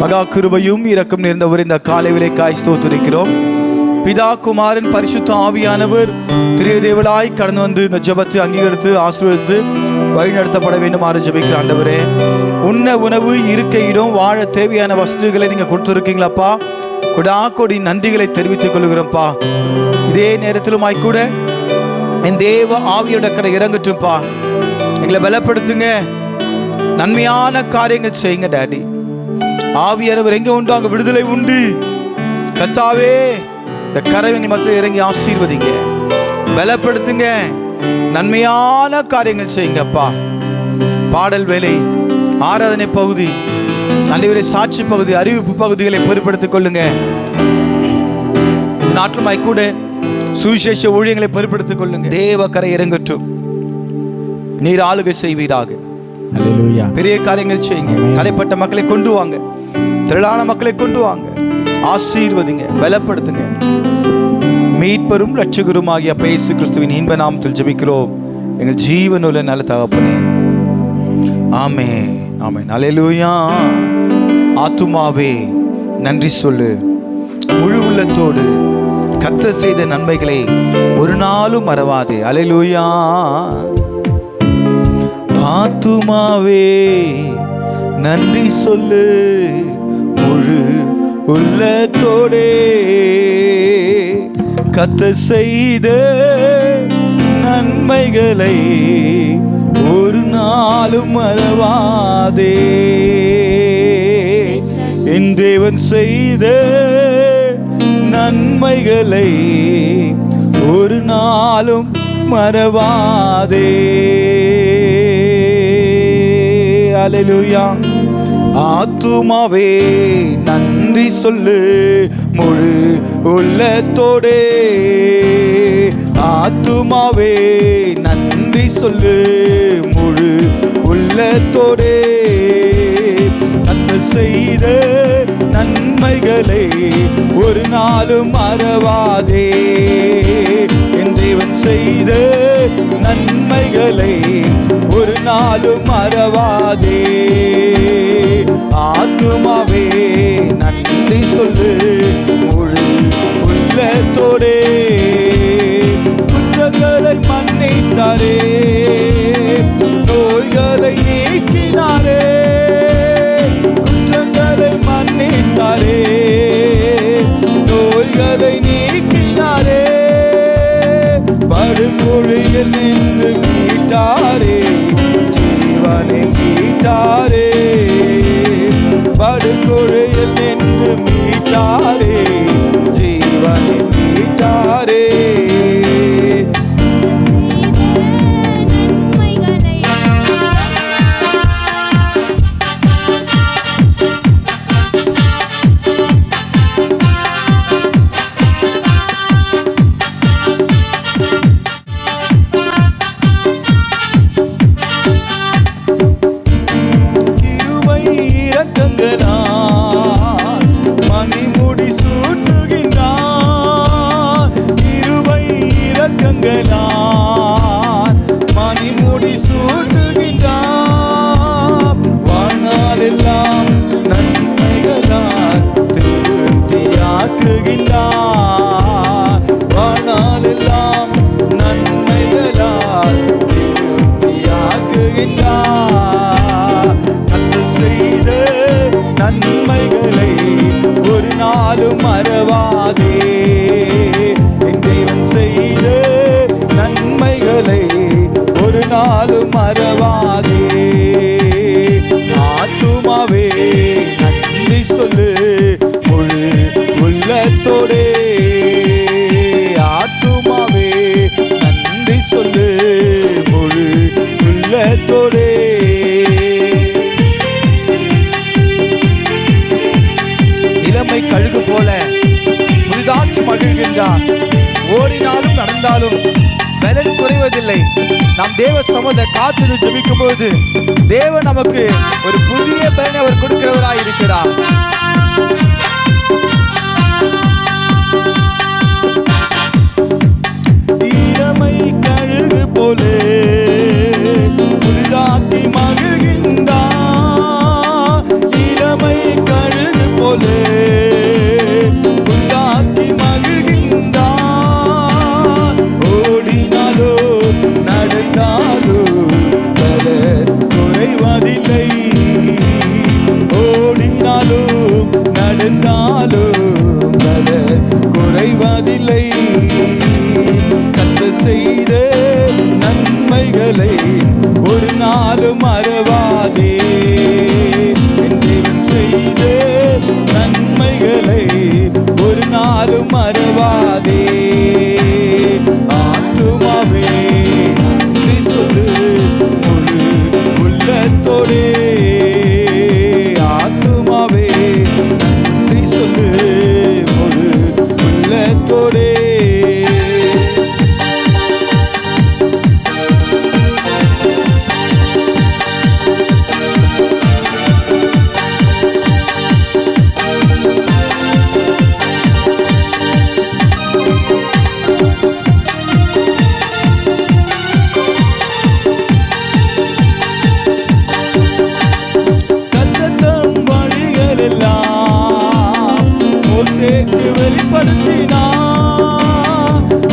மகா கிருபையும் இரக்கம் நிறைந்தவர் இந்த காலை விலைக்காய் ஸ்தோத்திரிக்கிறோம். பிதா குமாரன் பரிசுத்த ஆவியானவர் திரியதேவலாய் கடந்து வந்து இந்த ஜெபத்தை அங்கீகரித்து ஆசீர்வதித்து வழிநடத்தப்பட வேண்டுமாறு ஜெபிக்கிற ஆண்டவரே, உண்ண உணவு, இருக்க இடம், வாழ தேவையான வசதிகளை நீங்க கொடுத்துருக்கீங்களப்பா. கொடாக்கொடி நன்றிகளை தெரிவித்துக் கொள்கிறோம்ப்பா. இதே நேரத்திலுமாய் கூட என் தேவ ஆவியோட கரை இறங்கட்டும்பா. எங்களை பலப்படுத்துங்க, நன்மையான காரியங்கள் செய்யுங்க டாடி. ஆவியானவர் எங்க உண்டு அங்க விடுதலை உண்டு. கர்த்தாவே, இந்த கரவங்கள் மத்தியில் இறங்கி ஆசீர்வதிங்க, பலப்படுத்துங்க, நன்மையான காரியங்கள் செய்யுங்கப்பா. பாடல் வேலை, ஆராதனை பகுதி, அன்றைய சாட்சி பகுதி, அறிவிப்பு பகுதிகளை பொறுப்படுத்திக் கொள்ளுங்க. நாட்டுமாய் கூட சுவிசேஷ ஊழியங்களை பொறுப்படுத்திக் கொள்ளுங்க. தேவ கரை இறங்கட்டும், நீர் ஆளுகை செய்வீராக. பெரிய காரியங்கள் செய்யுங்க. தடைப்பட்ட மக்களை கொண்டு வாங்க, திரளான மக்களை கொண்டு வாங்க, ஆசீர்வதிங்க, பலப்படுத்துங்க. மீட்பரும் இரட்சகரும் ஆகிய இயேசு கிறிஸ்துவின் இன்ப நாமத்தில் ஜெபிக்கிறோம் எங்கள் ஜீவனுள்ள நல்ல தகப்பனே, ஆமென், ஆமென். அல்லேலூயா. ஆத்துமாவே நன்றி சொல்லு, முழு உள்ளத்தோடு கர்த்தர் செய்த நன்மைகளை ஒரு நாளும் மறவாதே. அல்லேலூயா. ஆத்துமாவே நன்றி சொல்லு, முழு உள்ளத்தோடே கர்த்தர் செய்த நன்மைகளை ஒரு நாளும் மறவாதே. என் தேவன் செய்த நன்மைகளை ஒரு நாளும் மறவாதே. அல்லேலூயா. ஆத்துமாவே நன்றி சொல்லு, முழு உள்ளத்தோடே. ஆத்துமாவே நன்றி சொல்லு, முழு உள்ளத்தோடே. கர்த்தர் செய்த நன்மைகளை ஒரு நாளும் மறவாதே. என் தேவன் செய்த நன்மைகளை ஒரு நாளும் மறவாதே. ஆத்துமாவே நன்றி சொல்லு, முழு உள்ளத்தோடே. குற்றங்களை மன்னித்தாரே, நோய்களை நீக்கினாரே. குற்றங்களை மன்னித்தாரே, நோய்களை நீக்கினாரே. படுகொழியில் நின்று மீட்டாரே, ஜீவனை மீட்டாரே. படுகொழியில் நின்று மீட்டாரே, ஜீவனை மீட்டாரே. நன்மைகளை ஒரு நாளும் மறவாதே. என் தேவன் செய்த நன்மைகளை ஒரு நாளும் மறவாதே. ஆத்துமாவே நன்றி சொல்லு, முழு உள்ளத்தோடே. ஆத்துமாவே நன்றி சொல்லு, முழு உள்ளத்தோடே. இளமை கழுகு போல புதிதாக்கி மகிழ்கின்றார். ஓடினாலும் நடந்தாலும் பலன் குறைவதில்லை. நாம் தேவ சமூகத்தை காத்து ஜெபிக்கும் போது தேவன் நமக்கு ஒரு புதிய பலனை அவர் கொடுக்கிறவராய் இருக்கிறார். இளமை கழுகு போல புதிதாக்கி மகிழ்கின்றார். இளமை கழுகு நாளும் மறவாதே. ஆத்துமாவே நன்றி சொல்லு முழு உள்ளத்தோடே. ஆத்துமாவே நன்றி சொல்லு முழு உள்ளத்தோடே. மோசேக்கு வெளிப்படுத்தினார்.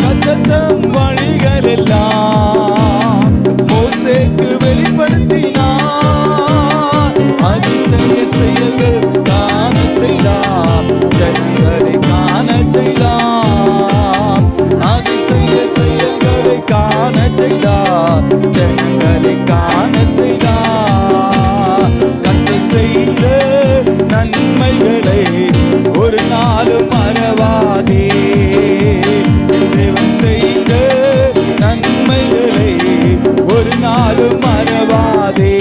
கர்த்தர் வழிகள் எல்லாம் மோசேக்கு வெளிப்படுத்தினார். அதிசய செயல்கள் காண செய்தார், ஜனங்களை காண செய்தார். அதிசய செயல்களை காண செய்தார், ஜனங்களை காண செய்தார். கர்த்தர் செய்த நன்மைகளை ஒரு நாளும் மறவாதே. தேவன் செய்த நன்மைகளை ஒரு நாளும் மறவாதே.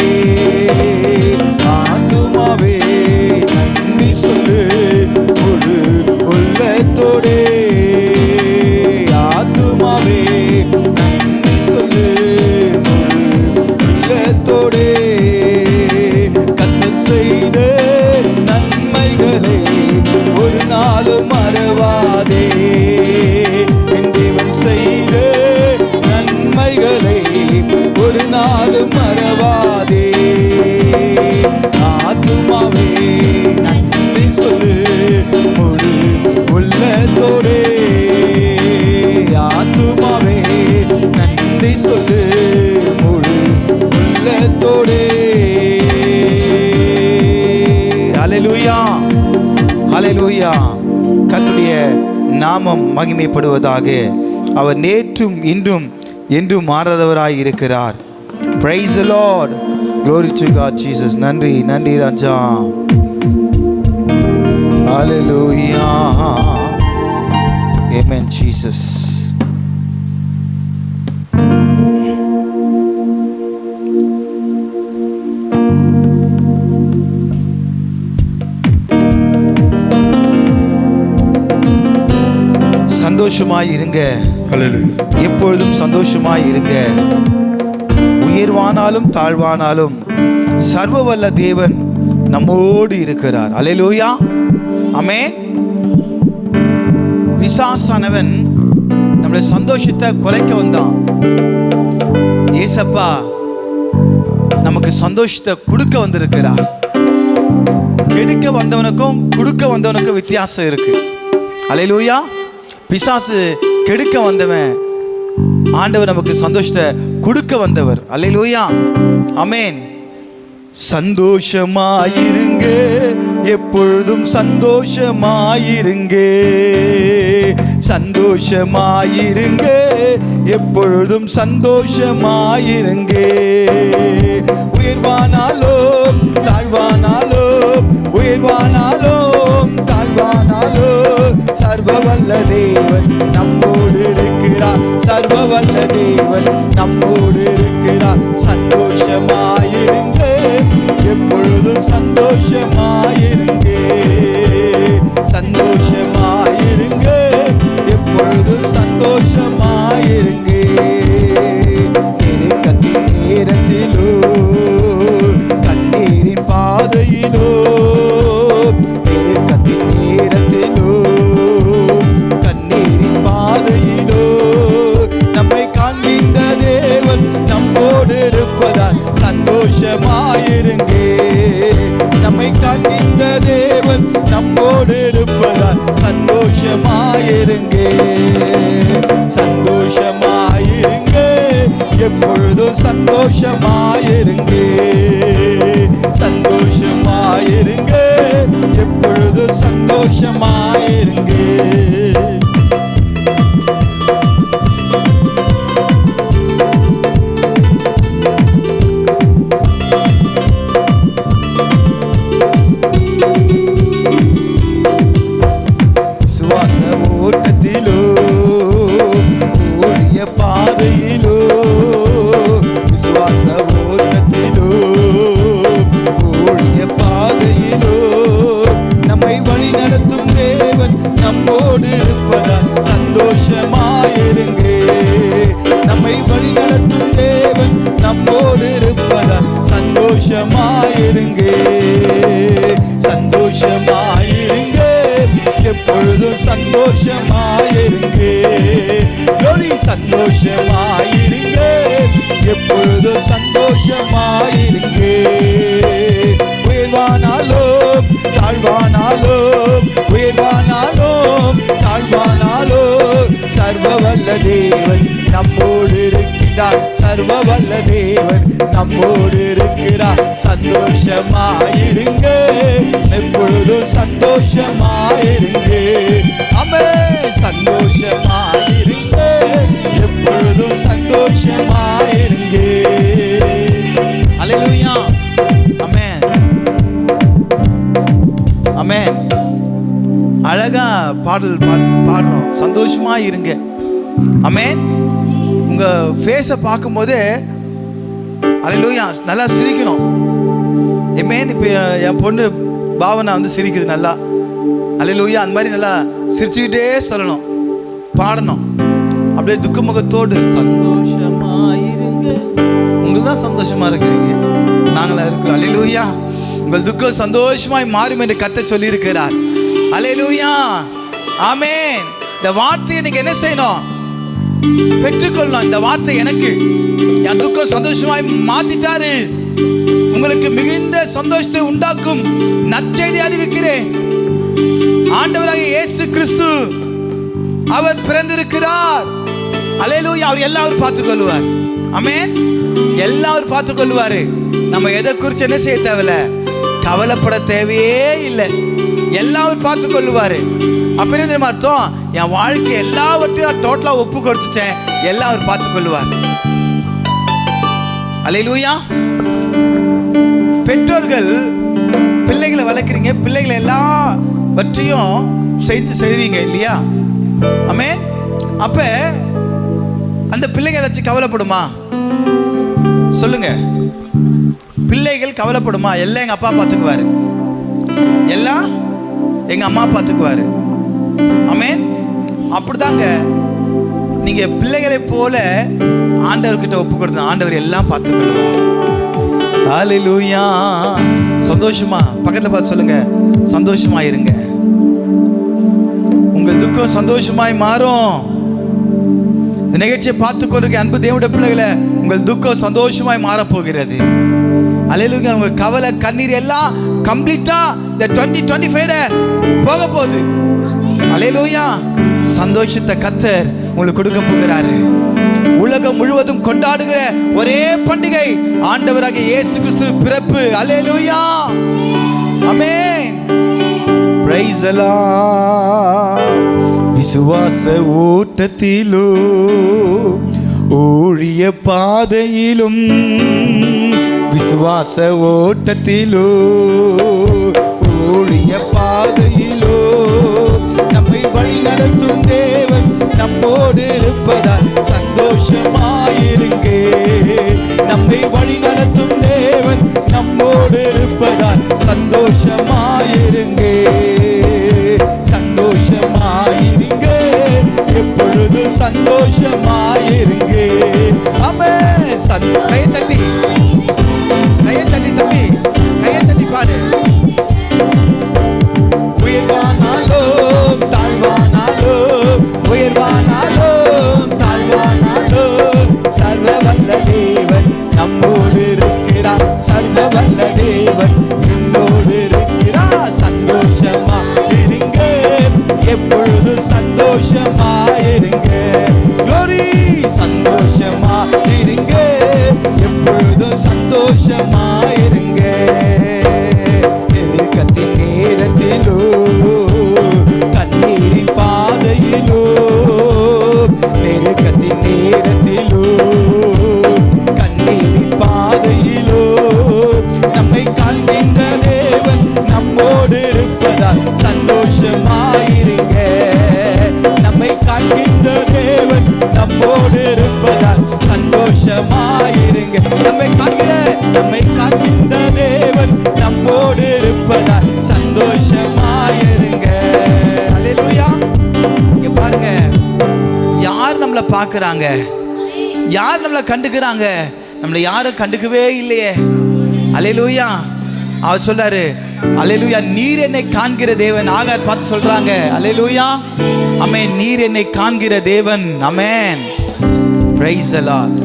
ஆத்துமாவே நன்றி சொல்லு முழு உள்ளத்தோடே. ஆத்துமாவே நன்றி சொல்லு முழு உள்ளத்தோடே. கர்த்தர் செய்த நன்மைகளை ஒரு நாளும் மறவாதே. என் தேவன் செய்த நன்மைகளை ஒரு நாளும் மறவாதே. ஆத்துமாவே நன்றி சொல்லு முழு உள்ளத்தோடே. ஆத்துமாவே நன்றி சொல்லு முழு உள்ளத்தோடே. ஹல்லேலூயா, ஹல்லேலூயா. கர்த்தருடைய நாமம் மகிமைப்படுவதாக. அவர் நேற்றும் இன்றும் என்றும் மாறாதவராய் இருக்கிறார். Praise the Lord. Glory to God Jesus. நன்றி நன்றி ராஜா. Hallelujah. Amen Jesus. சந்தோஷமாய் இருங்க. எப்பொழுதும் சந்தோஷமாய் இருங்க. உயர்வானாலும் தாழ்வானாலும் சர்வ வல்ல தேவன் நம்மோடு இருக்கிறார். அல்லேலூயா, ஆமென். பிசாசானவன் நம்முடைய சந்தோஷத்தை குலைக்க வந்தான். ஏசப்பா நமக்கு சந்தோஷத்தை கொடுக்க வந்திருக்கிறார். கெடுக்க வந்தவனுக்கும் கொடுக்க வந்தவனுக்கும் வித்தியாசம் இருக்கு. அல்லேலூயா. பிசாசு கெடுக்க வந்தவன், ஆண்டவர் நமக்கு சந்தோஷத்தை கொடுக்க வந்தவர். அல்லேலூயா, ஆமென். சந்தோஷமாயிருங்க, எப்பொழுதும் சந்தோஷமாயிருங்க. சந்தோஷமாயிருங்க, எப்பொழுதும் சந்தோஷமாயிருங்க. உயர்வானாலும் தாழ்வானாலும், உயர்வானாலும் தாழ்வானாலும் சர்வ வல்ல தேவன் நம்மோடு இருக்கிறார். சர்வ வல்ல தேவன் நம்மோடு இருக்கிறார். சந்தோஷமாயிருங்க, எப்பொழுதும் சந்தோஷமாயிருங்க. சந்தோஷமாயிருங்க, எப்பொழுதும் சந்தோஷமாயிருங்க. நெருக்கத்தின் நேரத்திலோ கண்ணீரின் பாதையிலோ, நெருக்கத்தின் நேரத்திலோ கண்ணீரின் பாதையிலோ நம்மை காண்கின்ற தேவன் நம்மோடு இருப்பதால் சந்தோஷமாயிருங்க. நம்மை காண்கின்ற தேவன் நம்மோடு இருப்பதால் சந்தோஷமாயிருங்க. சந்தோஷமாயிருங்க, எப்பொழுதும் சந்தோஷமாயிருங்க. சந்தோஷமாயிருங்க, எப்பொழுதும் சந்தோஷமாயிருங்க. விசுவாச ஓட்டத்திலோ ஊழிய பாதையிலோ விசுவாச ஓட்டத்திலோ ஊழிய பாதையிலோ நம்மை வழி நடத்தும் தேவன் நம்மோடு இருப்பதால் சந்தோஷமாயிருங்க. நம்மை வழி நடத்தும் தேவன் நம்மோடு இருப்பதால் சந்தோஷமாயிருங்க. சந்தோஷமாயிருங்க, எப்பொழுதும் சந்தோஷமாயிருங்க. சந்தோஷமாயிருங்க, எப்பொழுதும் சந்தோஷமாயிருங்க. உயர்வானாலும் தாழ்வானாலும், உயர்வானாலும் தாழ்வானாலும் சர்வ வல்ல தேவன் நம்மோடு இருக்கிறார். சர்வ வல்ல தேவன் நம்மோடு இருக்கிறார். சந்தோஷமாயிருங்க, எப்பொழுதும் சந்தோஷமாயிருங்க. ஆமென். சந்தோஷமாயிருங்க, எப்பொழுதும் சந்தோஷமாயிருங்க. அல்லேலூயா. ஆமென். ஆமென். அழகா பாடல் பாடுறோம். சந்தோஷமா இருங்க. ஆமென். உங்க ஃபேஸை பார்க்கும்போது அல்லேலூயா நல்லா சிரிக்கணும். ஆமென். இப்போ என் பொண்ணு பாவனா வந்து சிரிக்குது நல்லா. அல்லேலூயா. அந்த மாதிரி நல்லா சிரிச்சுக்கிட்டே சொல்லணும், பாடணும். அப்படியே துக்க முகத்தோடு சந்தோஷமா இருங்க. உங்களுக்கு தான் சந்தோஷமா இருக்கிறீங்க, நாங்களா இருக்கிறோம். அல்லேலூயா. உங்கள் துக்கம் சந்தோஷமாய் மாறும் என்று கர்த்தர் சொல்லி இருக்கிறார். அல்லேலூயா. ஆமென். இந்த வார்த்தையை நீங்க என்ன செய்யணும்? பெற்றுக்கொள்ளணும். இந்த வார்த்தை எனக்கு என் துக்கம் சந்தோஷமாய் மாத்திட்டாரு. உங்களுக்கு மிகுந்த சந்தோஷத்தை உண்டாக்கும் நற்செய்தி அறிவிக்கிறேன். ஆண்டவராகிய இயேசு கிறிஸ்து அவர் பிறந்திருக்கிறார். அல்லேலூயா. அவர் எல்லாரும் பார்த்துக் கொள்வார். ஆமென். எல்லாரும் பார்த்துக் கொள்வாரு. நம்ம எதை குறித்து என்ன செய்ய தேவையில்ல, கவலைப்பட தேவையே இல்லை. எல்லாரும் பார்த்துக் கொள்வாரு. அப்படின்னு தெரியுமா அர்த்தம்? என் வாழ்க்கை எல்லாவற்றையும் நான் டோட்டலா ஒப்பு கொடுத்துட்டேன், எல்லாரும் பார்த்துக் கொள்வார். அல்லேலூயா. பெற்றோர்கள் பிள்ளைகளை வளர்க்குறீங்க, பிள்ளைகளை எல்லாவற்றையும் செய்வீங்க இல்லையா? ஆமென். அப்ப அந்த பிள்ளைங்க ஏதாச்சும் கவலைப்படுமா? சொல்லுங்க. பிள்ளைகள் கவலைப்படுமா? எல்லாம் எங்க அப்பா பார்த்துக்குவாரு, எல்லாம் எங்க அம்மா பார்த்துக்குவாரு. ஆமென். அப்படிதாங்க நீங்க பிள்ளைகளை போல ஆண்டவர்கிட்ட ஒப்பு கொடுத்த ஆண்டவர் எல்லாம் பார்த்துக்கொள்வார். ஹல்லேலூயா. சந்தோஷமா பக்கத்துல பார்த்து சொல்லுங்க, சந்தோஷமா இருங்க. உங்கள் துக்கம் சந்தோஷமாய் மாறும். இந்த நிகழ்ச்சியை பார்த்து கொண்டிருக்க அன்பு தேவனுடைய பிள்ளைகளை, உங்கள் துக்கம் சந்தோஷமாய் மாறப்போகிறது. அல்லேலூயா. உங்கள் கவலை கண்ணீர் எல்லாம் கம்ப்ளீட்டா இந்த 2025 போக போகுது. அல்லேலூயா. சந்தோஷத்தை கர்த்தர் உங்களுக்கு கொடுக்க போகிறாரு. உலகம் முழுவதும் கொண்டாடுகிற ஒரே பண்டிகை ஆண்டவராகிய இயேசு கிறிஸ்து பிறப்பு. அல்லேலூயா. ஆமென். Praise the lord. விசுவாச ஓட்டத்திலோ ஊழிய பாதையிலும், விசுவாச ஓட்டத்திலோ ஊழிய பாதையிலோ நம்மை வழி நடத்தும் தேவன் நம்மோடு இருப்பதால் சந்தோஷமாயிருங்க. நம்மை வழி நடத்தும் தேவன் நம்மோடு இருப்பதால் சந்தோஷமாயிருங்க. சந்தோஷமாயிருங்க, எப்பொழுதும் சந்தோஷமாயிருங்க. ஆமென். கையை தட்டி தம்பி, கையை தட்டி பாடு. உயர்வானாலும் தாழ்வானாலும், உயர்வானாலும் தாழ்வானாலும் சர்வ வல்ல தேவன் நம்மோடு இருக்கிறார். சர்வ வல்ல தேவன் என்னோடு இருக்கிறார். சந்தோஷமா இருங்க, எப்பொழுதும் சந்தோஷமா இருங்க. glory. சந்தோஷமா இருங்க, எப்பொழுதும் சந்தோஷமா இருங்க. நெருக்கத்தின் நேரத்திலோ கண்ணீரின் பாதையிலோ, நெருக்கத்தின் நேரத்திலோ கண்ணீரின் பாதையிலோ நம்மை காண்கின்ற தேவன் நம்மோடு இருப்பதால் சந்தோஷமாயிருங்க. பார்க்குறாங்க? யார் நம்மளை கண்டுக்கிறாங்க? நம்மளை யாரும் கண்டுக்கவே இல்லையே. அல்லேலூயா. அவர் சொல்றாரு, அல்லேலூயா, நீர் என்னை காண்கிற தேவன். ஆகார் பார்த்து சொல்றாங்க, அல்லேலூயா, ஆமென், நீர் என்னை காண்கிற தேவன். ஆமென், பிரைஸ் தி லார்ட்.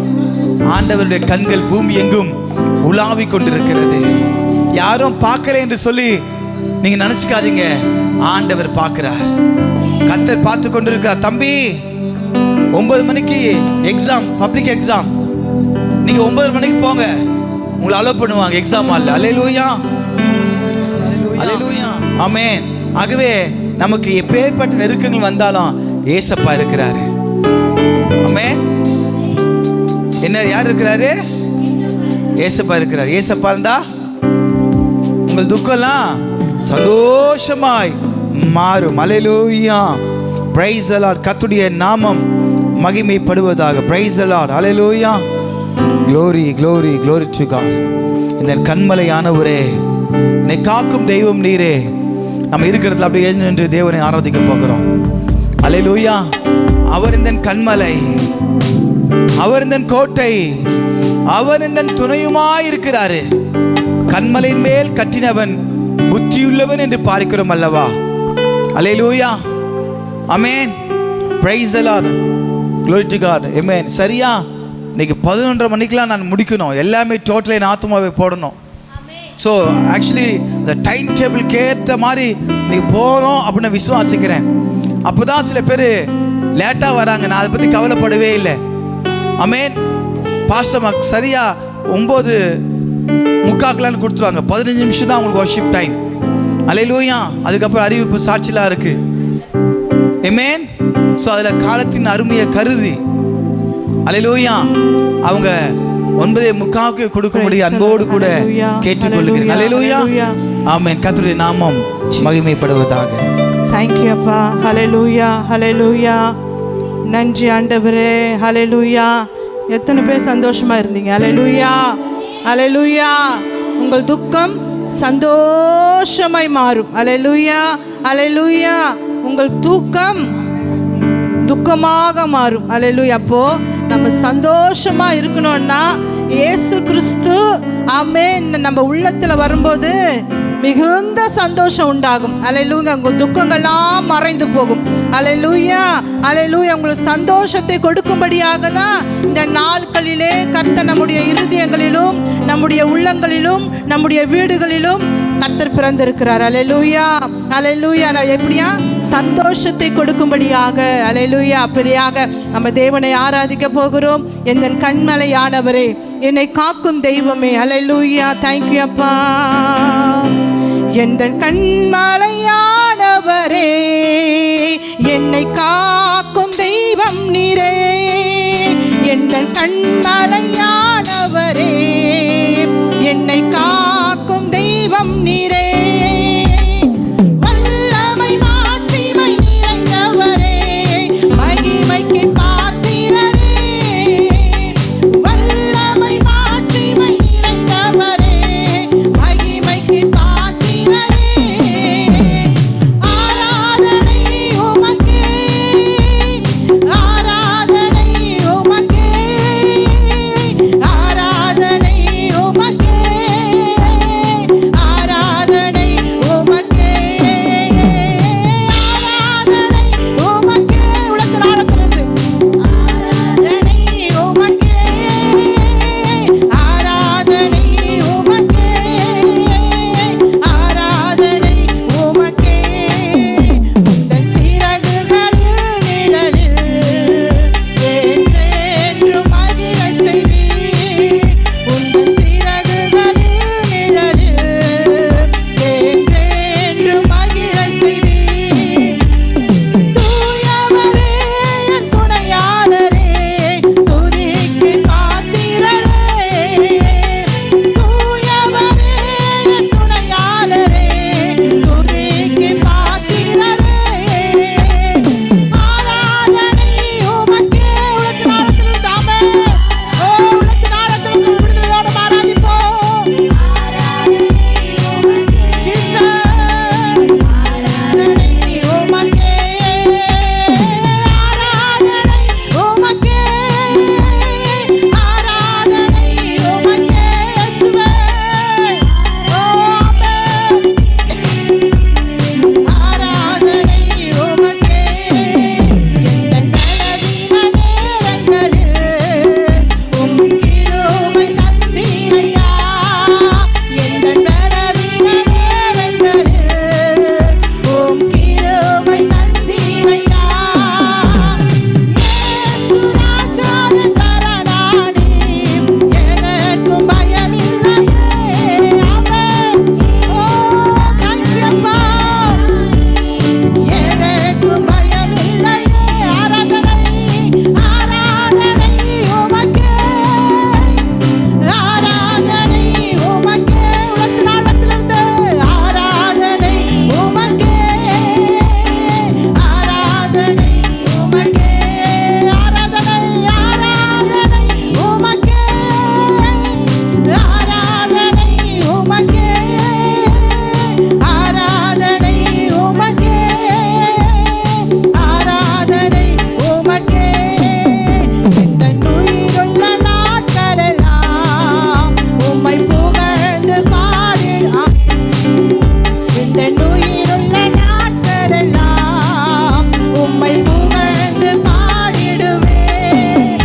ஆண்டவருடைய கண்கள் பூமி எங்கும் உலாவி கொண்டிருக்கிறது. யாரும் பார்க்கல என்று சொல்லி நீங்க நினைச்சுக்காதீங்க. ஆண்டவர் பார்க்கிறார். கர்த்தர் பார்த்து கொண்டிருக்கிறார். தம்பி, 9 மணிக்கு எக்ஸாம், பப்ளிக் எக்ஸாம். நீங்க 9 மணிக்கு போங்க, உங்களை அலோவ் பண்ணுவாங்க எக்ஸாம் ஹால்ல. அல்லேலூயா, அல்லேலூயா, ஆமென். ஆகவே நமக்கு எப்பேற்பட்ட நெருக்கங்கள் வந்தாலும் ஏசப்பா இருக்கிறாரு. ஆமென். என்ன, யார் இருக்கிறாரு? ஏசப்பா இருக்கிறார். ஏசப்பா இருந்தா உங்கள் துக்கம்லாம் சந்தோஷமாய் மாறும். அல்லேலூயா, பிரைஸ் தி லார்ட். கர்த்தருடைய நாமம் மகிமைப்படுவதாக. Price the Lord. Hallelujah, glory glory glory to God. இந்த கண்மலையானவரே, என்னை காக்கும் தெய்வம் நீரே. நம்ம இருக்கிற இடத்துல அப்படியே நின்று தேவனை ஆராதிக்க போகிறோம். அல்லேலூயா. அவர் இந்த கண்மலை, அவர் இந்த கோட்டை, அவர் இந்த துணையுமாய் இருக்கிறாரு. கண்மலையின் மேல் கட்டினவன் புத்தியுள்ளவன் என்று பார்க்கிறோம் அல்லவா? அல்லேலூயா, ஆமென், praise the lord, glory to God, ஆமென். சரியா இன்னைக்கு 11:30 மணிக்கெலாம் நான் முடிக்கணும். எல்லாமே டோட்டலாக என் ஆத்மாவை போடணும். ஸோ ஆக்சுவலி அந்த டைம் டேபிளுக்கு ஏற்ற மாதிரி இன்னைக்கு போகிறோம் அப்படின்னு விசுவாசிக்கிறேன். அப்போ தான் சில பேர் லேட்டாக வராங்க. நான் அதை பற்றி கவலைப்படவே இல்லை. ஆமென். பாஸ்டர் சரியா 9:45 கொடுத்துருவாங்க. 15 நிமிஷம் தான் உங்களுக்கு வர்ஷிப் டைம். அல்லேலூயா. அதுக்கப்புறம் அறிவிப்பு சாட்சிலாம் இருக்கு. ஆமென். ஸோ அதில் காலத்தின் அருமையை கருதி, அல்லேலூயா, அவங்க 9:45 கொடுக்கும்படி அன்போடு கூட கேட்டுக்கொள்கிறேன். அல்லேலூயா, ஆமென். கர்த்தருடைய நாமம் மகிமைப்படுவதாக. தேங்க்யூ அப்பா. ஹல்லேலூயா, ஹல்லேலூயா. நன்றி ஆண்டவரே. ஹல்லேலூயா. எத்தனை பேர் சந்தோஷமா இருந்தீங்க? ஹல்லேலூயா, ஹல்லேலூயா. உங்கள் துக்கம் சந்தோஷமாய் மாறும். ஹல்லேலூயா, ஹல்லேலூயா. உங்கள் தூக்கம் துக்கமாக மாறும். அல்லேலூயா. அப்போ நம்ம சந்தோஷமா இருக்கணும்னா இயேசு கிறிஸ்து, ஆமென், நம்ம உள்ளத்துல வரும்போது மிகுந்த சந்தோஷம் உண்டாகும். அல்லேலூயா. உங்கள் துக்கங்கள்லாம் மறைந்து போகும். அல்லேலூயா, அல்லேலூயா. உங்களுக்கு சந்தோஷத்தை கொடுக்கும்படியாக தான் இந்த நாட்களிலே கர்த்தர் நம்முடைய இருதயங்களிலும், நம்முடைய உள்ளங்களிலும், நம்முடைய வீடுகளிலும் கர்த்தர் பிறந்திருக்கிறார். அல்லேலூயா, அல்லேலூயா. எப்படியா? சந்தோஷத்தை கொடுக்கும்படியாக. அல்லேலூயா. அப்படியாக நம்ம தேவனை ஆராதிக்க போகிறோம். என் கண்மலையானவரே, என்னை காக்கும் தெய்வமே. அல்லேலூயா. தேங்க்யூ அப்பா. என் கண்மலையானவரே, என்னை காக்கும் தெய்வம் நீரே. என் கண்மலையானவரே, என்னை காக்கும் தெய்வம் நீரே. உம்மை புகழ்ந்து பாடிடுவேன்.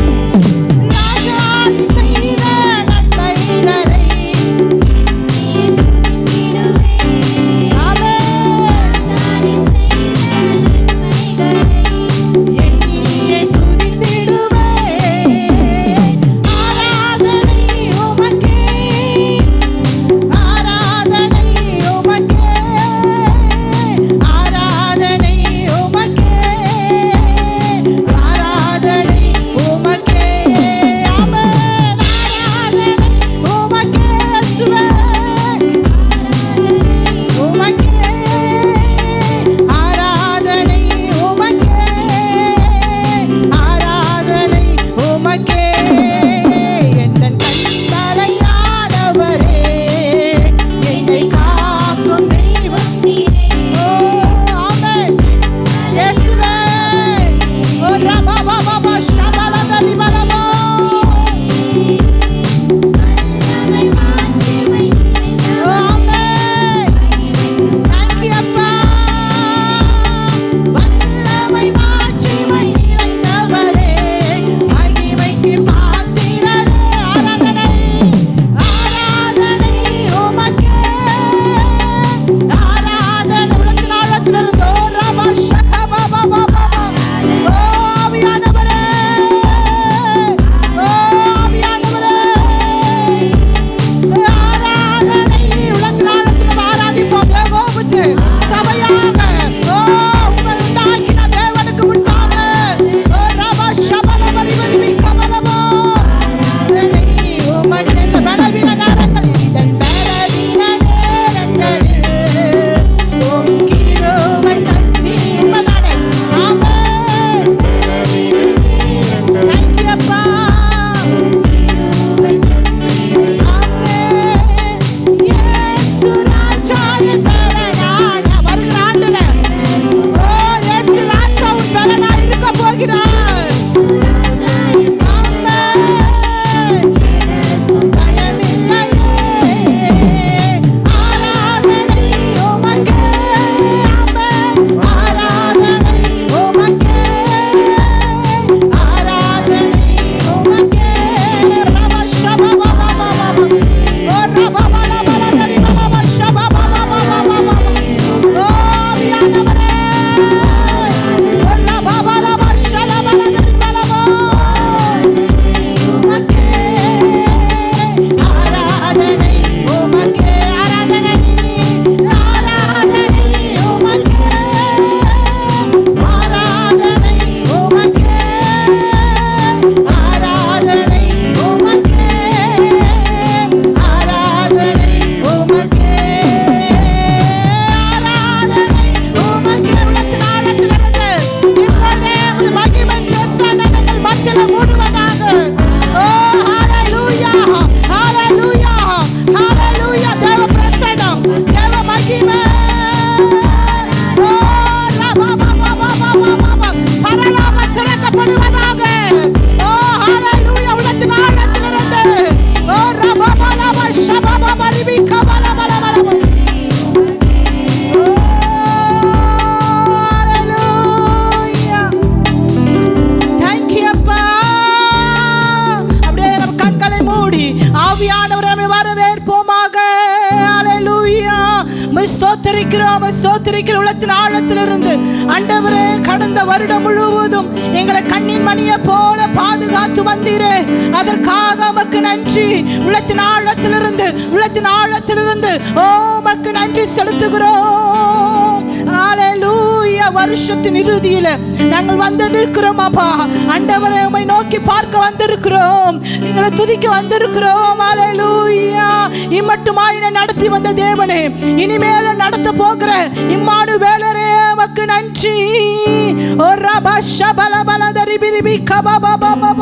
ராஜா நீ செய்த நன்மைகளை எண்ணியே துதித்திடுவேன். ஆராதனை உமக்கே, ஆராதனை உமக்கே, ஆராதனை உமக்கே, ஆராதனை உமக்கே. ஆமென். ஆராதனை உமக்கே இயேசுவே. உமக்கே ஆராதனை உமக்கே, ஆராதனை உமக்கே. எந்தன் கண்மலையானவரே, என்னை காக்கும் தெய்வம் நீரே. ஓ ஆமென் இயேசுவே. ஓ ரபபபப ஷபலதரி பலபோ. ஓ ஆமென். Thank you அப்பா. வல்லமை மாட்சிமை நிறைந்தவரே, மகிமைக்கு பாத்திரரே. ஆராதனை, ஆராதனை உமக்கே, ஆராதனை உலகத்தின் ஆழத்திலிருந்து. ஓ ரப ஷகபபபப. ஓ ஆவியானவரே, ஓ ஆவியானவரே, ஆராதனை உலகத்தின் ஆழத்தில் ஆராதிப்போம். ஏகோபித்து சபையாக ஓ உம்மை உண்டாக்கின தேவனுக்கு முன்பாக. ஓ ரப ஷபலபரி பரிவி கமலமோ. ஆராதனை உமக்கே. இந்த பலவீன நேரங்களில், இதன் பலவீன நேரங்களில் உம் கிருபை தந்தீர். உண்மைதானே? ஆமென். Thank you அப்பா. இயேசு ராஜா என் பலனான வருகிற ஆண்டுல. ஓ இயேசு ராஜா உன் பலனா இருக்க போகிறார். ஆமென். பயமில்லையே. ஆராதனை உமக்கே. ஆமென். ஆராதனை உமக்கே, ஆராதனை உமக்கே. ரப ஷபபபபப. ஓ ரபபலபலதரி பபப ஷபபபபபப. ஓ ஆவியானவரே. ஓ ரபபலப ஷலபலதரி பலப. உமக்கே ஆராதனை உமக்கே, ஆராதனை, ஆராதனை உமக்கே, ஆராதனை உமக்கே, ஆராதனை உமக்கே, ஆராதனை உமக்கே, ஆராதனை உமக்கே. உலகத்தின் ஆழத்திலிருந்து இப்பொழுதே உமது மகிமை பிரசன்னங்கள் மத்தியில் மூடுவதாக. ஓ ஹalleluya, ஹalleluya, ஹalleluya. தேவ பிரசன்னம், தேவ மகிமை. ஓ ரபபபபபபப. பரலோகம் திறக்கப்படுவதாக. ஓ ஹalleluya. உலகத்தின் ஆழத்திலிருந்து ஓ ரபபலப ஷபபபரிவி கபலபலபலப. ஓ ஹalleluya. Thank you அப்பா. அப்படியே நம்ம கண்களை மூடி ஆவியானவரை நம்ம வரவேற்போமாக. ஹalleluya. உம்மை ஸ்தோத்திரிக்கிறோம், உம்மை ஸ்தோத்திரிக்கிறோம். உள்ளத்தின் ஆழத்திலிருந்து ஆண்டவரே, கடந்த வருடம் முழுவதும் எங்களை கண்ணின் மணியை போல பாதுகாத்து வந்தீரே, அதற்காக உமக்கு நன்றி. உள்ளத்தின் ஆழத்திலிருந்து, உள்ளத்தின் ஆழத்திலிருந்து ஓ உமக்கு நன்றி செலுத்துகிறோம். ஹalleluya. வருஷத்தின் இறுதியில நாங்கள் வந்து நிற்கிறோம் அப்பா. ஆண்டவரே, உம்மை நோக்கி பார்க்க வந்திருக்கிறோம், எங்களை துதிக்க வந்திருக்கிறோம். ஹalleluya. இம்மட்டுமாய் என்னை நடத்தி வந்த தேவனே, இனிமேல நடத்த போகிற இம்மானுவேலரே, உமக்கு நன்றி. ஓ ரப ஷபலபலதரி பிரிபி கபபபபப.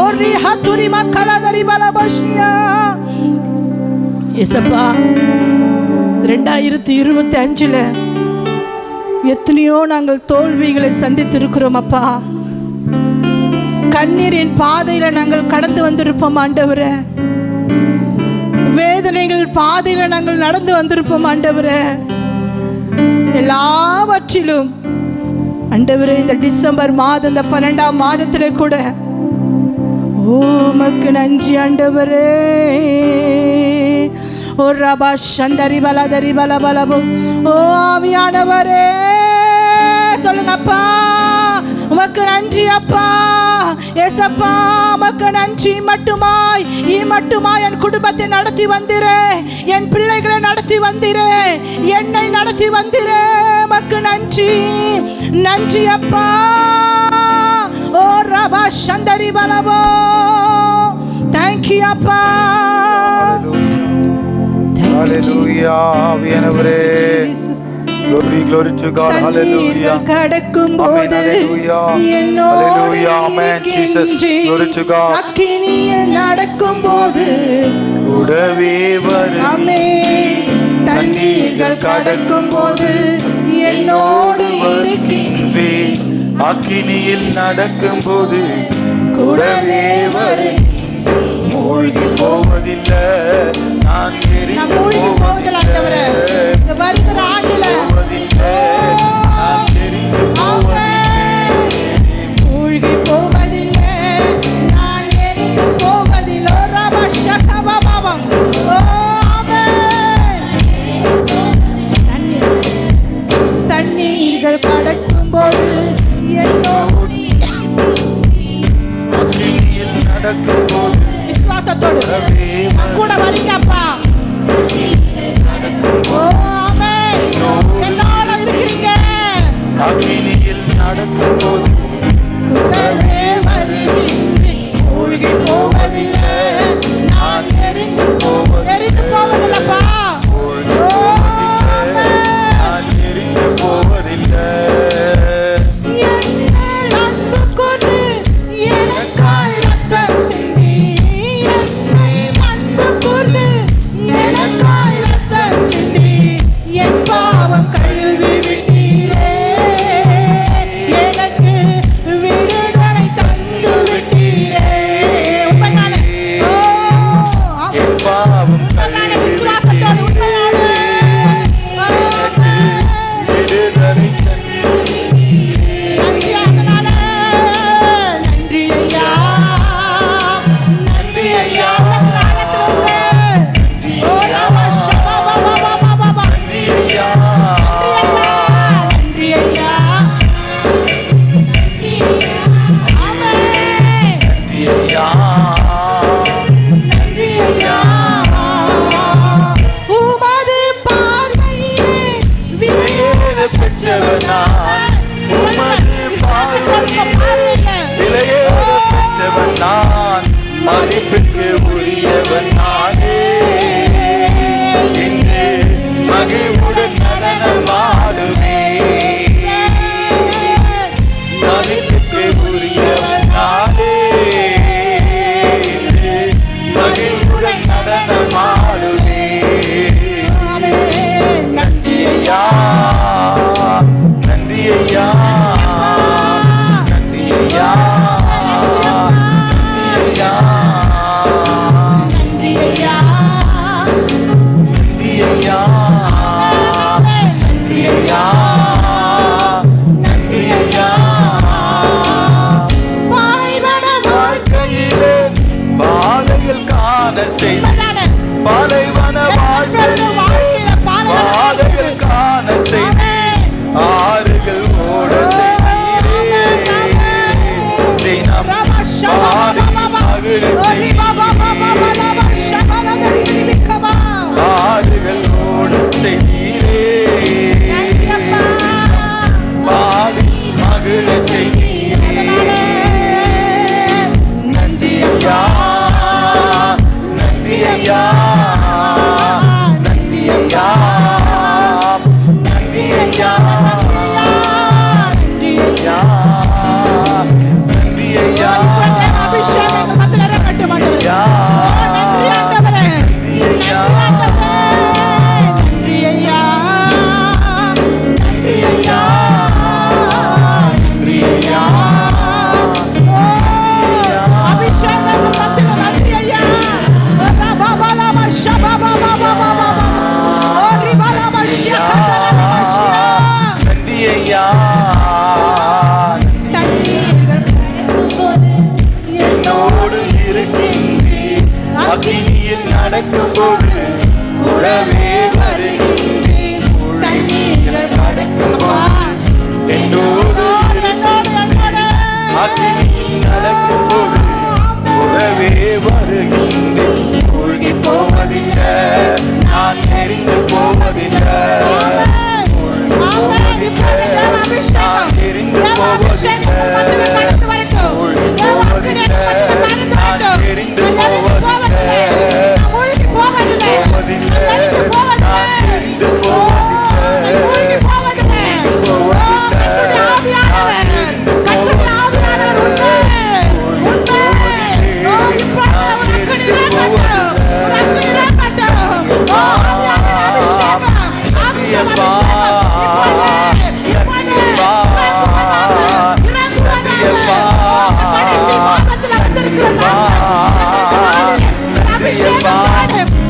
ஓ ரிஹதுரி மக்கலதரி பலபஷியா. இயேசப்பா, 2025ல எத்தனையோ நாங்கள் தோல்விகளை சந்தித்திருக்கிறோம் அப்பா. கண்ணீரின் பாதையில நாங்கள் கடந்து வந்திருப்போம் ஆண்டவரே. வேதனைகள் பாதையில நாங்கள் நடந்து வந்திருப்போம் ஆண்டவரே. எல்லாவற்றிலும் ஆண்டவரே இந்த டிசம்பர் மாதம் இந்த 12ஆம் மாதத்திலே கூட உமக்கு நன்றி ஆண்டவரே. ஓ ரபா சந்தரி பலதரி பலபலபு. ஓ ஆவியானவரே சொல்லுங்க அப்பா, உமக்கு நன்றி அப்பா. ஏசப்பா உமக்கு நன்றி. மட்டுமாய் என் குடும்பத்தை நடத்தி வந்திரே, என் பிள்ளைகளை நடத்தி வந்திரே, என்னை நடத்தி வந்திரே. உமக்கு நன்றி, நன்றி அப்பா. ஓ ரபா சந்தரி பலபோ. தேங்க்யூ அப்பா. ஹalleluya. ஆவியானவரே, glory to God. Hallelujah. கடக்கும் போது என்னோடு Amen. Jesus, glory to God. அக்கினியில் நடக்கும் போது கூடவே வரும். ஆமென். தண்ணீர்கள் கடக்கும் போது என்னோடு இருக்கின்றேன். அக்கினியில் நடக்கும் போது கூடவே வரும். மூழ்கி போவதில்லை, நான் மூழ்கி போவதில்லை ஆண்டவரே. இந்த வருகிற ஆண்டுல மூழ்கி போவதில்லை, நான் எரிந்து போவதில்லை. ரபா ஷகபா பாவம். ஓ ஆமென். தண்ணீர்கள் கடக்கும் போது என்னோடு நடக்கும் போது விசுவாசத்தோடு கூட வரீங்கப்பா. ஓ ஆமென். என்னோட இருக்கிறீங்க. அக்கினியில் நடக்கும் போது கூடவே வருகின்றேன். மூழ்கி போவதில்லை, நான் எரிந்து போவதில்லைப்பா. ஓ ஆமென். நான் எரிந்து போவதில்லை. என்னை நடக்கும் போது கூடவே வருகின்றேன். தண்ணீர்கள் கடக்கும் போது என்னோடு அக்கினி நடக்கும் போது கூடவே வருகின்றேன். மூழ்கி போவதில்லை, நான் தெரிந்து போவதில்லை. மூழ்கி போவதில்லை, நான் தெரிந்து போவதில்லை. மூழ்கி போவதில்லை, நான் தெரிந்து போவதில்லை. மூழ்கி போவதில்லை, நான் தெரிந்து போவதில்லை. மூழ்கி போவதில்லை, நான் தெரிந்து போவதில்லை.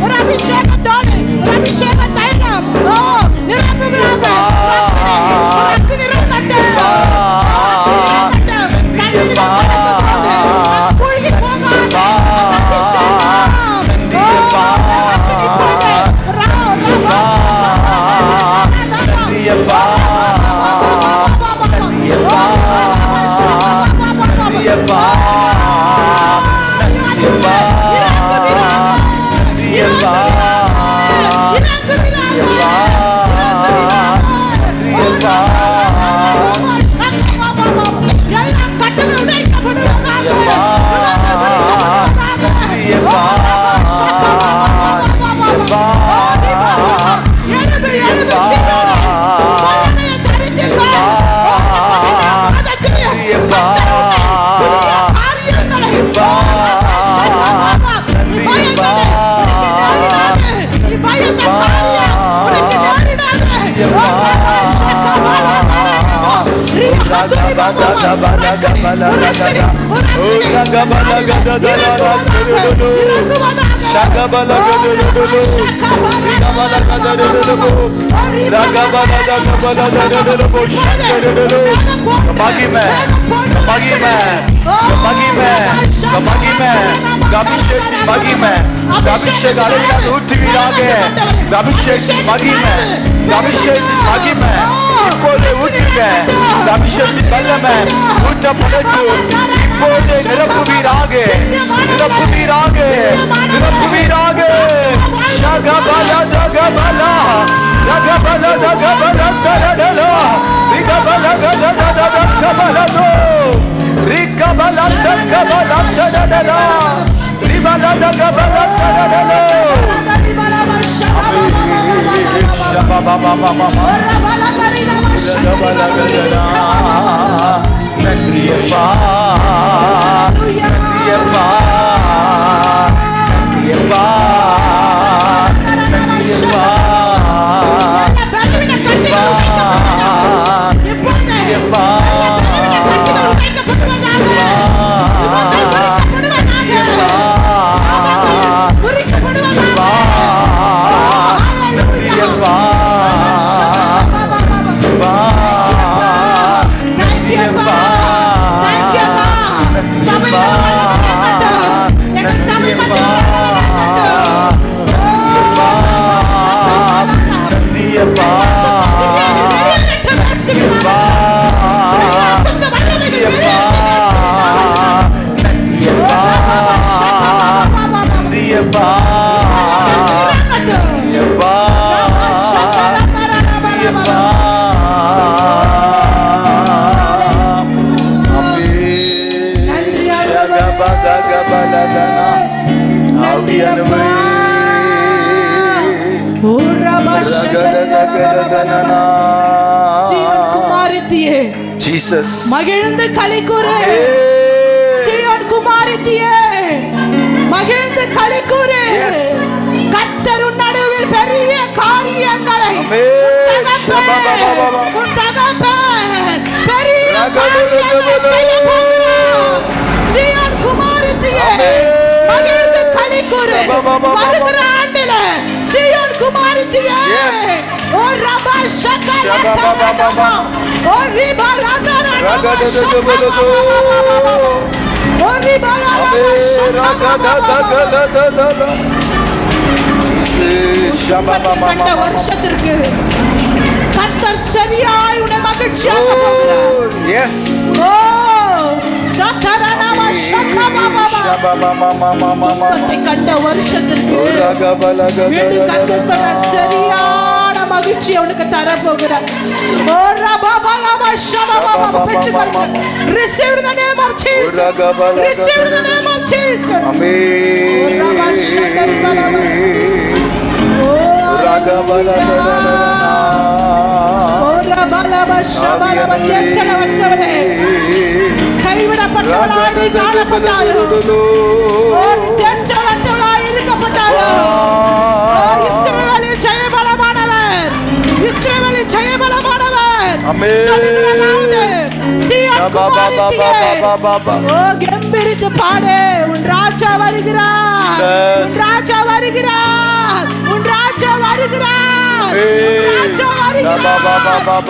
ஒரு அபிஷேகத்தோடு ஒரு அபிஷேக தைலம் இப்போது ஊற்றுங்க. அபிஷேகத்தின் வல்லமை ஊற்றப்படட்டும். இப்போது நிரப்புவீராக, நிரப்புவீராக, நிரப்புவீராக. ஷகபல தகபல தகபல தகபல தரடல ரிகபல தகதத கபலதோ ரிகபல தகபல தரடல ரிபல தகபல தரடல நன்றியப்பா, நன்றியப்பா, நன்றியப்பா, நன்றியப்பா, நன்றியப்பா, மகிழ்ந்து களிக்கூறு, சீயோன் குமாரத்தியே மகிழ்ந்து களிக்கூறு. கர்த்தர் உன் நடுவில் பெரிய காரியங்களை உன் தகப்பன் பெரிய காரியங்களை செய்ய போகிறார். சீயோன் குமாரத்தியே மகிழ்ந்து களிக்கூறு. வருகிற ஆண்டில சீயோன் குமாரத்தியே ஓ ரபா ஷகலா ஓ ரிபாலா கண்ட வருஷத்திற்கு கர்த்தர் சரியாய் உன்னை மகிழ்ச்சியாக போகிறார். எஸ் ஓ சகரணம சகமமம கண்ட வருஷத்திற்கு கர்த்தர் சொன்ன சரியான மகிழ்ச்சியை உனக்கு தர போகிறார். ஓ ரபபலம ஷமமம பெற்றுக்கொள்ளுங்க. Receive in the name of Jesus. Receive in the name of Jesus. ஆமென். கைவிடப்பட்டவளாய் காணப்பட்டாலும் தேற்றவளாய் இருக்கப்பட்டாலும் இஸ்ரவேலின் ஜெயபலமானவர், இஸ்ரவேலின் ஜெயபலமானவர் கம்பீரித்து பாடு. உன் ராஜா வருகிறார், உன் ராஜா வருகிறார், உன் ராஜா வருகிறார், உன் ராஜா வருகிறார்,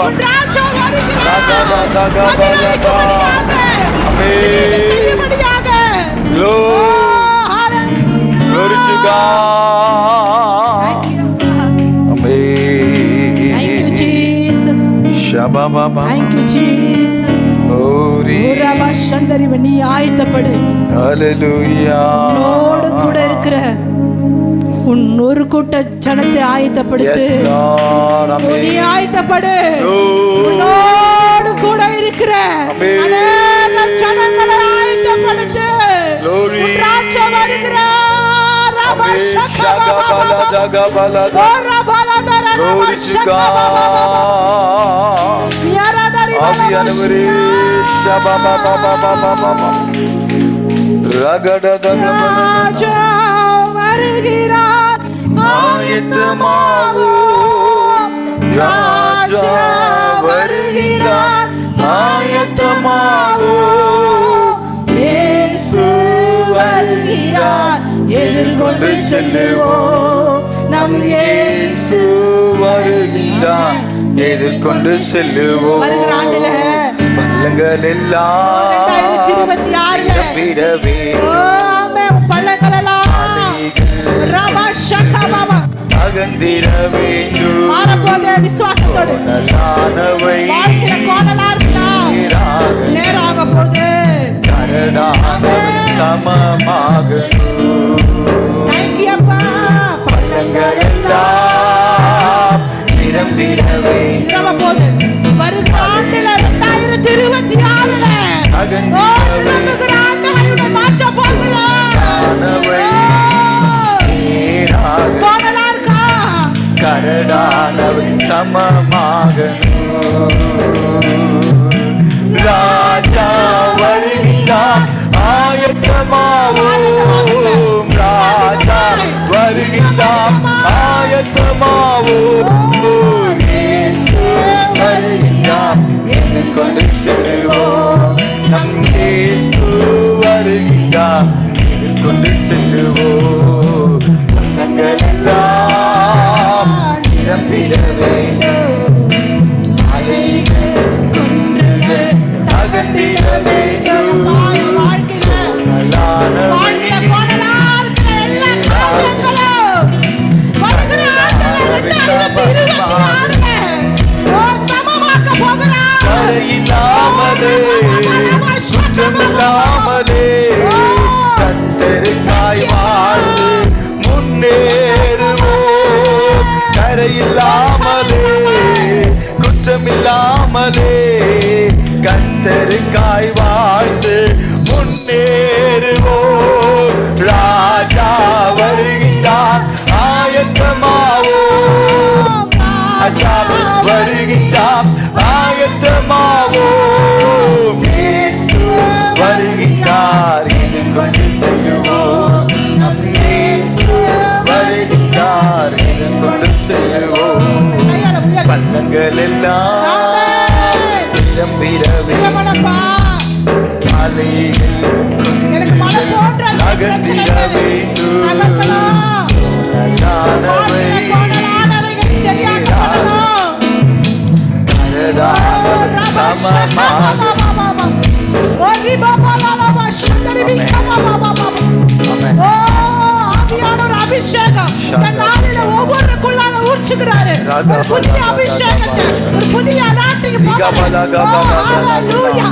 உன் ராஜா வருகிறார். Glory to God. Amen. Thank you, Jesus. Shabba-ba-ba. Thank you, Jesus. Glory. நீ ஆயத்தப்படு. Hallelujah. உன்னோடு கூட இருக்கிற உன் ஒரு கூட்ட ஜனத்தை ஆயத்தப்படுத்து. Yes, Lord. Amen. நீ ஆயத்தப்படு. Glory. உன்னோடு கூட இருக்கிற அநேக ஜனங்களை ஆயத்தப்படுத்து. Glory. உன் ராஜா வருகிறார். Glory to God. ஆவியானவரே ஷபபபபபபபப ரகடதகபல ராஜா வருகிறார். ஆயத்தமாவோம். ராஜா வருகிறார். ஆயத்தமாவோம். இயேசு வருகிறார். எதிர்கொண்டு செல்லுவோம். நம் இயேசு வருகிறார். எதிர்கொண்டு செல்லுவோம். வருகிற ஆண்டுல பள்ளங்கள் எல்லாம் 2026 விடவே பள்ளங்கள் எல்லாம் அகந்திர வேண்டும். மாறப்போதே விசுவாசத்தோடு நல்லானவை வாழ்க்கையில கோணலா இருந்தா நேராக போது கரடாக சமமாகணும். தேங்க்யூ அப்பா. பள்ளங்கள் எல்லாம் நிரம்பிட வேண்டும். போது வருகிற ஆண்டுல 2026 நிரம்புகிற ஆண்டவரை மாற்ற போகிறார். கோணலா இருக்கா கரடானவன் சமமாகணும். ராஜா வருகின்றார். ஆயத்தமாவோம். ராஜா வருகின்றார். ஆயத்தமாவோம். இயேசு வருகின்றார். எதிர்கொண்டு செல்லுவோம். நம் இயேசு வருகின்றார். எதிர்கொண்டு செல்லுவோம். பள்ளங்கள் எல்லாம் நிரம்பிட வேண்டும். அலைகள் குன்றுகள் அகன்றிட வேண்டும். நல்லானவை கரையில்லாமலே சுற்றமில்லாமலே கத்தருக்காய் வாழ்ந்து முன்னேறுவோம். கரையில்லாமலே குற்றமில்லாமலே கத்தருக்காய் வாழ்ந்து முன்னேறுவோம். ராஜா வருகின்றார். ஆயத்தமாவோம். ராஜா வருகின்றார். ஆயத்தமாவோம். இயேசு வருகின்றார். எதிர்கொண்டு செல்லுவோம். நம் இயேசு வருகின்றார். எதிர்கொண்டு செல்லுவோம். பள்ளங்கள் எல்லாம் நிரம்பிடவே அலைகள் அகன்றிட வேண்டும். நல்லானவை கரடானவன் சமமாக ஆவியானவர் அபிஷேகம் இந்த நாளில ஒவ்வொருக்குள்ளாக ஊற்றுகிறாரு. ஒரு புதிய அபிஷேகத்தை, ஒரு புதிய அனாட்டிங் பவர். ஹalleluya.